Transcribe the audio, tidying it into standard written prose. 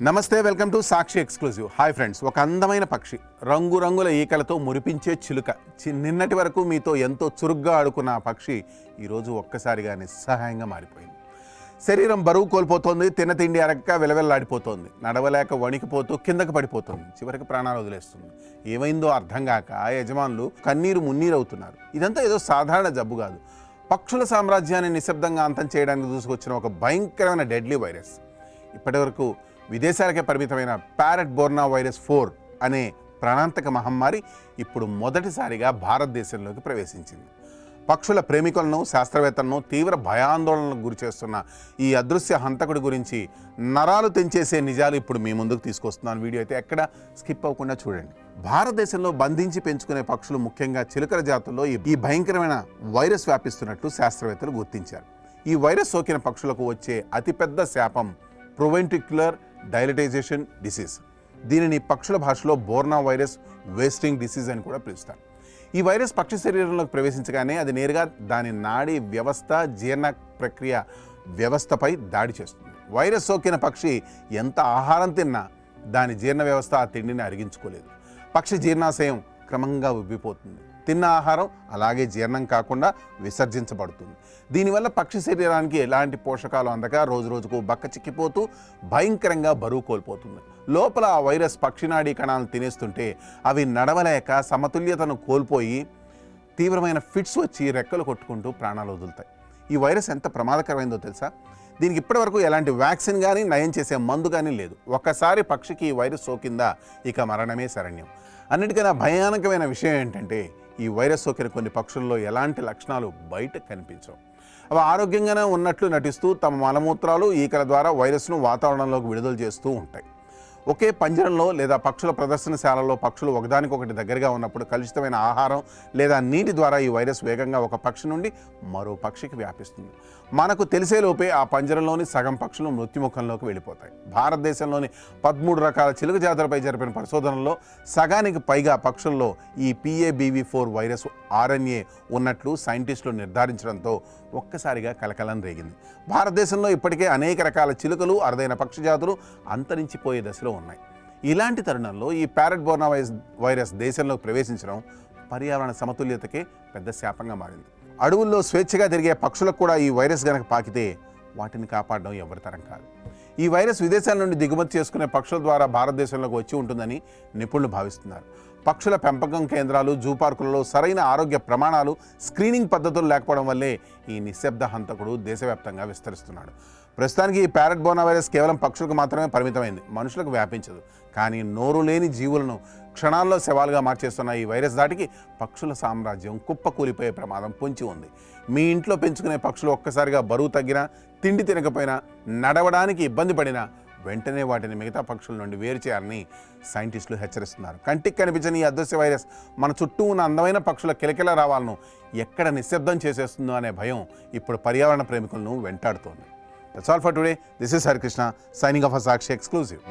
నమస్తే, welcome to Sakshi exclusive. Hi friends, ఒక అందమైన పక్షి, రంగురంగుల ఈకలతో మురిపించే చిలుక. నిన్నటి వరకు మీతో ఎంతో చురుగ్గా ఆడుకున్న ఆ పక్షి ఈరోజు ఒక్కసారిగా నిస్సహాయంగా మారిపోయింది. శరీరం బరువు కోల్పోతోంది, తిండి అరక్క విలవెల్లాడిపోతోంది, నడవలేక వణికిపోతూ కిందకు పడిపోతుంది, చివరికి ప్రాణాలు వదిలేస్తుంది. ఏమైందో అర్థం కాక యజమానులు కన్నీరు మున్నీరవుతున్నారు. ఇదంతా ఏదో సాధారణ జబ్బు కాదు, పక్షుల సామ్రాజ్యాన్ని నిశ్శబ్దంగా అంతం చేయడానికి దూసుకొచ్చిన ఒక భయంకరమైన డెడ్లీ వైరస్. ఇప్పటివరకు విదేశాలకే పరిమితమైన ప్యారెట్ బోర్నా వైరస్ 4 అనే ప్రాణాంతక మహమ్మారి ఇప్పుడు మొదటిసారిగా భారతదేశంలోకి ప్రవేశించింది. పక్షుల ప్రేమికులను, శాస్త్రవేత్తలను తీవ్ర భయాందోళనలకు గురి చేస్తున్న ఈ అదృశ్య హంతకుడి గురించి నరాలు తెంచేసే నిజాలు ఇప్పుడు మీ ముందుకు తీసుకొస్తున్నాను. వీడియో అయితే ఎక్కడ స్కిప్ అవ్వకుండా చూడండి. భారతదేశంలో బంధించి పెంచుకునే పక్షులు, ముఖ్యంగా చిలుకల జాతుల్లో ఈ భయంకరమైన వైరస్ వ్యాపిస్తున్నట్లు శాస్త్రవేత్తలు గుర్తించారు. ఈ వైరస్ సోకిన పక్షులకు వచ్చే అతిపెద్ద శాపం ప్రొవెంట్రిక్యులర్ డైలటైజేషన్ డిసీజ్. దీనిని పక్షుల భాషలో బోర్నా వైరస్ వేస్టింగ్ డిసీజ్ అని కూడా పిలుస్తారు. ఈ వైరస్ పక్షి శరీరంలోకి ప్రవేశించగానే అది నేరుగా దాని నాడీ వ్యవస్థ, జీర్ణ ప్రక్రియ వ్యవస్థపై దాడి చేస్తుంది. వైరస్ సోకిన పక్షి ఎంత ఆహారం తిన్నా దాని జీర్ణ వ్యవస్థ ఆ తిండిని అరిగించుకోలేదు. పక్షి జీర్ణాశయం క్రమంగా ఉబ్బిపోతుంది, తిన్న ఆహారం అలాగే జీర్ణం కాకుండా విసర్జించబడుతుంది. దీనివల్ల పక్షి శరీరానికి ఎలాంటి పోషకాలు అందక రోజు రోజుకు బక్క చిక్కిపోతూ భయంకరంగా బరువు కోల్పోతుంది. లోపల ఆ వైరస్ పక్షినాడీ కణాలను తినేస్తుంటే అవి నడవలేక సమతుల్యతను కోల్పోయి తీవ్రమైన ఫిట్స్ వచ్చి రెక్కలు కొట్టుకుంటూ ప్రాణాలు వదులుతాయి. ఈ వైరస్ ఎంత ప్రమాదకరమైందో తెలుసా? దీనికి ఇప్పటివరకు ఎలాంటి వ్యాక్సిన్ కానీ, నయం చేసే మందు కానీ లేదు. ఒక్కసారి పక్షికి ఈ వైరస్ సోకిందా ఇక మరణమే శరణ్యం. అన్నిటికన్నా భయానకమైన విషయం ఏంటంటే, ఈ వైరస్ సోకిన కొన్ని పక్షుల్లో ఎలాంటి లక్షణాలు బయట కనిపించవు. అవి ఆరోగ్యంగానే ఉన్నట్లు నటిస్తూ తమ మలమూత్రాలు, ఈకల ద్వారా వైరస్ను వాతావరణంలోకి విడుదల చేస్తూ ఉంటాయి. ఒకే పంజరంలో లేదా పక్షుల ప్రదర్శనశాలలో పక్షులు ఒకదానికొకటి దగ్గరగా ఉన్నప్పుడు కలుషితమైన ఆహారం లేదా నీటి ద్వారా ఈ వైరస్ వేగంగా ఒక పక్షి నుండి మరో పక్షికి వ్యాపిస్తుంది. మనకు తెలిసేలోపే ఆ పంజరంలోని సగం పక్షులు మృత్యుముఖంలోకి వెళ్ళిపోతాయి. భారతదేశంలోని 13 రకాల చిలుక జాతులపై జరిపిన పరిశోధనల్లో సగానికి పైగా పక్షుల్లో ఈ PABV4 వైరస్ RNA ఉన్నట్లు సైంటిస్టులు నిర్ధారించడంతో ఒక్కసారిగా కలకలం రేగింది. భారతదేశంలో ఇప్పటికే అనేక రకాల చిలుకలు, అరుదైన పక్షి జాతులు అంతరించిపోయే దశలో ఉన్నాయి. ఇలాంటి తరుణంలో ఈ ప్యారెట్ బోర్నా వైరస్ దేశంలోకి ప్రవేశించడం పర్యావరణ సమతుల్యతకే పెద్ద శాపంగా మారింది. అడవుల్లో స్వేచ్ఛగా తిరిగే పక్షులకు కూడా ఈ వైరస్ గనక పాకితే వాటిని కాపాడడం ఎవరి తరం కాదు. ఈ వైరస్ విదేశాల నుండి దిగుమతి చేసుకునే పక్షుల ద్వారా భారతదేశంలోకి వచ్చి ఉంటుందని నిపుణులు భావిస్తున్నారు. పక్షుల పెంపకం కేంద్రాలు, జూ పార్కులలో సరైన ఆరోగ్య ప్రమాణాలు, స్క్రీనింగ్ పద్ధతులు లేకపోవడం వల్లే ఈ నిశ్శబ్ద హంతకుడు దేశవ్యాప్తంగా విస్తరిస్తున్నాడు. ప్రస్తుతానికి ఈ ప్యారెట్ బోర్నా వైరస్ కేవలం పక్షులకు మాత్రమే పరిమితమైంది, మనుషులకు వ్యాపించదు. కానీ నోరు లేని జీవులను క్షణాల్లో శవాలుగా మార్చేస్తున్న ఈ వైరస్ దాటికి పక్షుల సామ్రాజ్యం కుప్పకూలిపోయే ప్రమాదం పొంచి ఉంది. మీ ఇంట్లో పెంచుకునే పక్షులు ఒక్కసారిగా బరువు తగ్గినా, తిండి తినకపోయినా, నడవడానికి ఇబ్బంది పడినా వెంటనే వాటిని మిగతా పక్షుల నుండి వేరు చేయాలని సైంటిస్టులు హెచ్చరిస్తున్నారు. కంటికి కనిపించని ఈ అదృశ్య వైరస్ మన చుట్టూ ఉన్న అందమైన పక్షుల కిలకిల రావాలను ఎక్కడ నిశ్శబ్దం చేసేస్తుందో అనే భయం ఇప్పుడు పర్యావరణ ప్రేమికులను వెంటాడుతోంది. That's all for today. This is Hari Krishna signing off for Sakshi Exclusive.